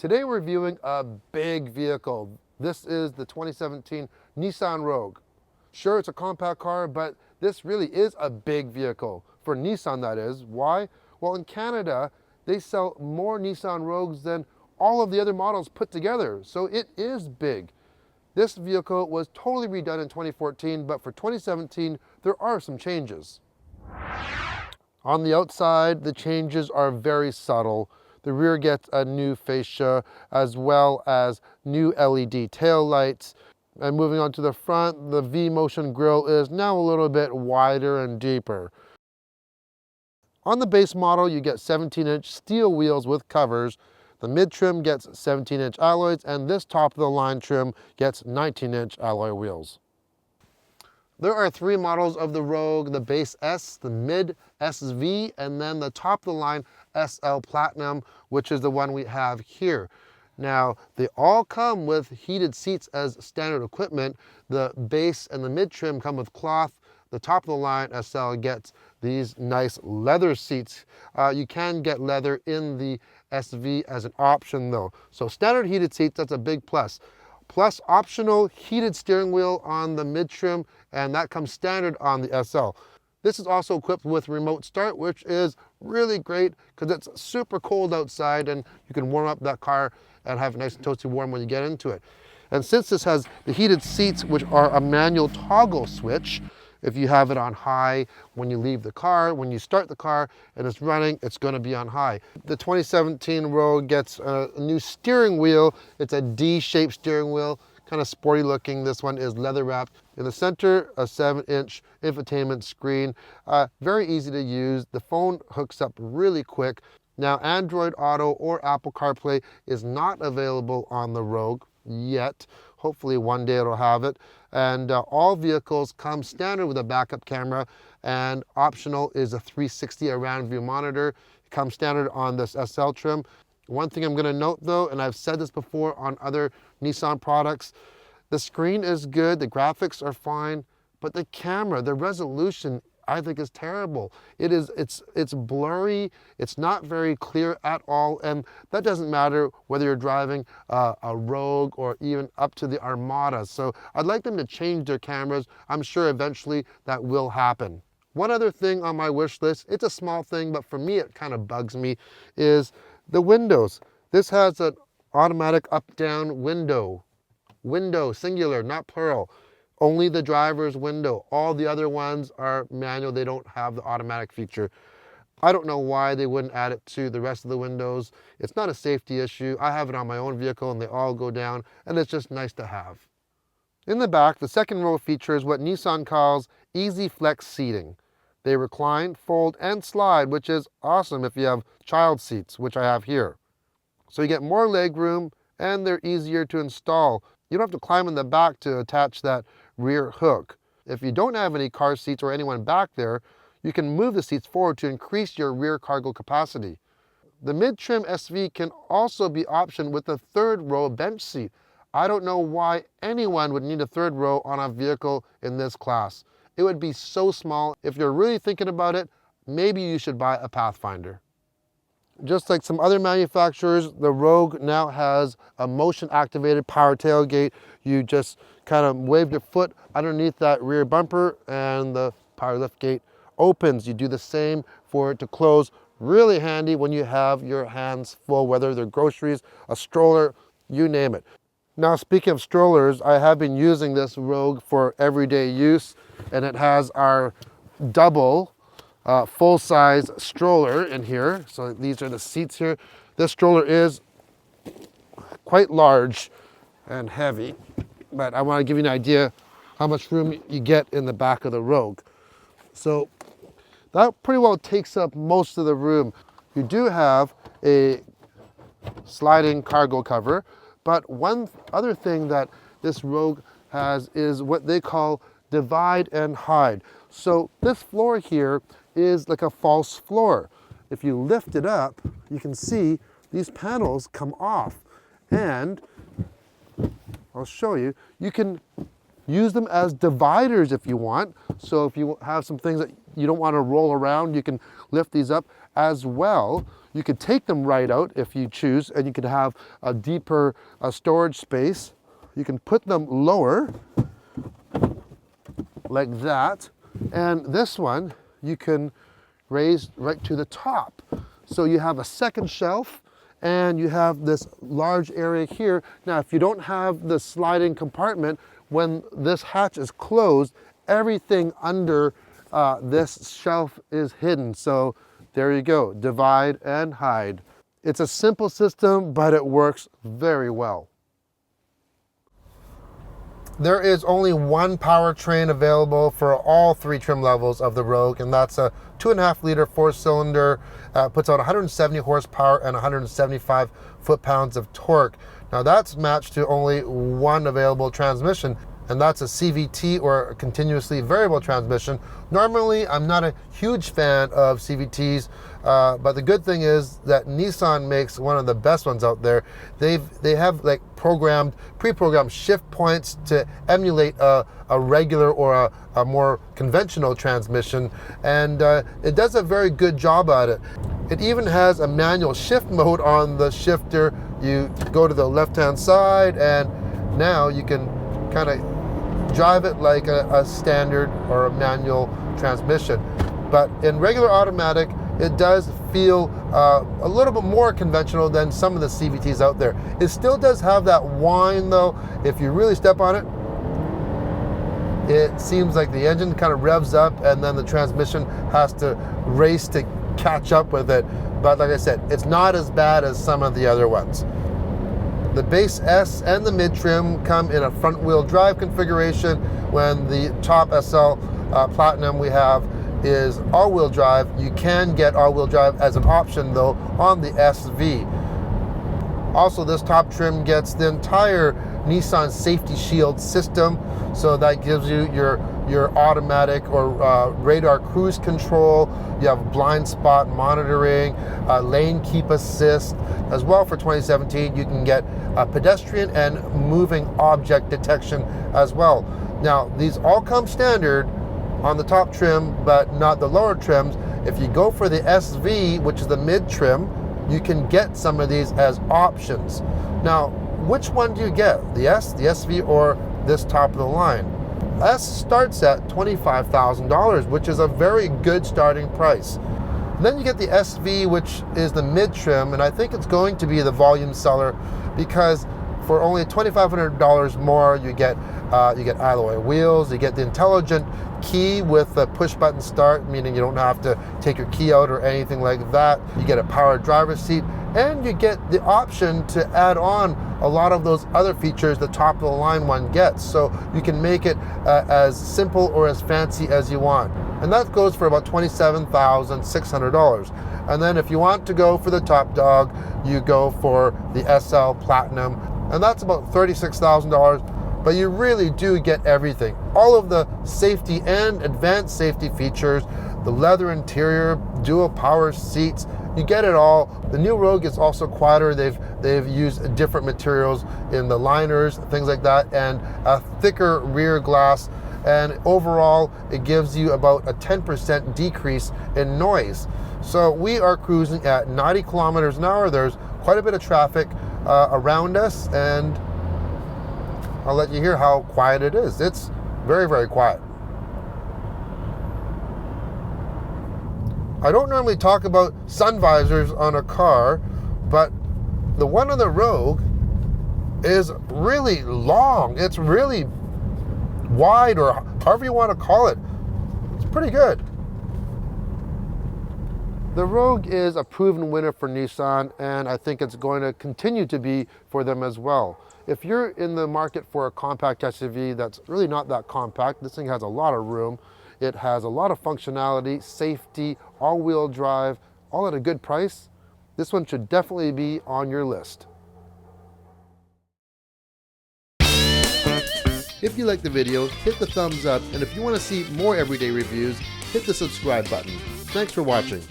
Today we're reviewing a big vehicle. This is the 2017 Nissan Rogue. Sure, it's a compact car, but this really is a big vehicle. For Nissan, that is. Why? Well, in Canada, they sell more Nissan Rogues than all of the other models put together, so it is big. This vehicle was totally redone in 2014, but for 2017, there are some changes. On the outside, the changes are very subtle. The rear gets a new fascia as well as new LED tail lights. And moving on to the front, the V-motion grille is now a little bit wider and deeper. On the base model, you get 17-inch steel wheels with covers. The mid-trim gets 17-inch alloys, and this top-of-the-line trim gets 19-inch alloy wheels. There are three models of the Rogue: the base S, the mid SV, and then the top-of-the-line SL Platinum, which is the one we have here. Now, they all come with heated seats as standard equipment. The base and the mid-trim come with cloth. The top-of-the-line SL gets these nice leather seats. You can get leather in the SV as an option though. So standard heated seats, that's a big plus. Plus optional heated steering wheel on the mid-trim, and that comes standard on the SL. This is also equipped with remote start, which is really great because it's super cold outside and you can warm up that car and have it nice and toasty warm when you get into it. And since this has the heated seats, which are a manual toggle switch, if you have it on high when you leave the car, when you start the car and it's running, it's going to be on high. The 2017 Rogue gets a new steering wheel. It's a D-shaped steering wheel, kind of sporty looking. This one is leather wrapped. In the center, a 7-inch infotainment screen. Very easy to use. The phone hooks up really quick. Now, Android Auto or Apple CarPlay is not available on the Rogue yet. Hopefully one day it'll have it. And all vehicles come standard with a backup camera, and optional is a 360 around view monitor. It comes standard on this SL trim. One thing I'm going to note though, and I've said this before on other Nissan products, the screen is good, the graphics are fine, but the camera, the resolution, I think is terrible. It's blurry, it's not very clear at all, and that doesn't matter whether you're driving a Rogue or even up to the Armada. So I'd like them to change their cameras. I'm sure eventually that will happen. One other thing on my wish list, it's a small thing, but for me it kind of bugs me, is the windows. This has an automatic up-down window. Window, singular, not plural. Only the driver's window. All the other ones are manual. They don't have the automatic feature. I don't know why they wouldn't add it to the rest of the windows. It's not a safety issue. I have it on my own vehicle and they all go down, and it's just nice to have. In the back, the second row features what Nissan calls easy flex seating. They recline, fold, and slide, which is awesome if you have child seats, which I have here. So you get more leg room and they're easier to install. You don't have to climb in the back to attach that rear hook. If you don't have any car seats or anyone back there, you can move the seats forward to increase your rear cargo capacity. The mid-trim SV can also be optioned with a third row bench seat. I don't know why anyone would need a third row on a vehicle in this class. It would be so small. If you're really thinking about it, maybe you should buy a Pathfinder. Just like some other manufacturers, the Rogue now has a motion-activated power tailgate. You just kind of wave your foot underneath that rear bumper and the power lift gate opens. You do the same for it to close. Really handy when you have your hands full, whether they're groceries, a stroller, you name it. Now, speaking of strollers, I have been using this Rogue for everyday use, and it has our double full-size stroller in here. So these are the seats here. This stroller is quite large and heavy, but I want to give you an idea how much room you get in the back of the Rogue. So that pretty well takes up most of the room. You do have a sliding cargo cover, but one other thing that this Rogue has is what they call divide and hide. So this floor here is like a false floor. If you lift it up, you can see these panels come off, and I'll show you. You can use them as dividers if you want. So if you have some things that you don't want to roll around, you can lift these up as well. You could take them right out if you choose, and you could have a deeper storage space. You can put them lower like that, and this one you can raise right to the top. So you have a second shelf, and you have this large area here. Now, if you don't have the sliding compartment, when this hatch is closed, everything under this shelf is hidden. So there you go, divide and hide. It's a simple system, but it works very well. There is only one powertrain available for all three trim levels of the Rogue, and that's a 2.5 liter four-cylinder, puts out 170 horsepower and 175 foot-pounds of torque. Now that's matched to only one available transmission, and that's a CVT, or a continuously variable transmission. Normally, I'm not a huge fan of CVTs, but the good thing is that Nissan makes one of the best ones out there. They have like pre-programmed shift points to emulate a regular or a more conventional transmission, and it does a very good job at it. It even has a manual shift mode on the shifter. You go to the left-hand side, and now you can kind of drive it like a standard or a manual transmission. But in regular automatic, it does feel a little bit more conventional than some of the CVTs out there. It still does have that whine though. If you really step on it, it seems like the engine kind of revs up, and then the transmission has to race to catch up with it. But like I said, it's not as bad as some of the other ones. The base S and the mid trim come in a front wheel drive configuration, when the top SL Platinum we have is all-wheel drive. You can get all-wheel drive as an option though on the SV. Also, this top trim gets the entire Nissan Safety Shield system, so that gives you your automatic or radar cruise control. You have blind spot monitoring, lane keep assist. As well, for 2017, you can get pedestrian and moving object detection as well. Now, these all come standard on the top trim, but not the lower trims. If you go for the SV, which is the mid trim, you can get some of these as options. Now, which one do you get? The S, the SV, or this top of the line? S starts at $25,000, which is a very good starting price. Then you get the SV, which is the mid trim, and I think it's going to be the volume seller, because for only $2,500 more, you get alloy wheels, you get the intelligent key with a push button start, meaning you don't have to take your key out or anything like that. You get a power driver's seat, and you get the option to add on a lot of those other features the top of the line one gets. So you can make it as simple or as fancy as you want. And that goes for about $27,600. And then if you want to go for the top dog, you go for the SL Platinum, and that's about $36,000. But you really do get everything. All of the safety and advanced safety features, the leather interior, dual power seats, you get it all. The new Rogue is also quieter. They've used different materials in the liners, things like that, and a thicker rear glass. And overall, it gives you about a 10% decrease in noise. So we are cruising at 90 kilometers an hour. There's quite a bit of traffic around us, and I'll let you hear how quiet it is. It's very, very quiet. I don't normally talk about sun visors on a car, but the one on the Rogue is really long. It's really wide, or however you want to call it. It's pretty good. The Rogue is a proven winner for Nissan, and I think it's going to continue to be for them as well. If you're in the market for a compact SUV that's really not that compact, this thing has a lot of room. It has a lot of functionality, safety, all-wheel drive, all at a good price. This one should definitely be on your list. If you liked the video, hit the thumbs up, and if you want to see more everyday reviews, hit the subscribe button. Thanks for watching.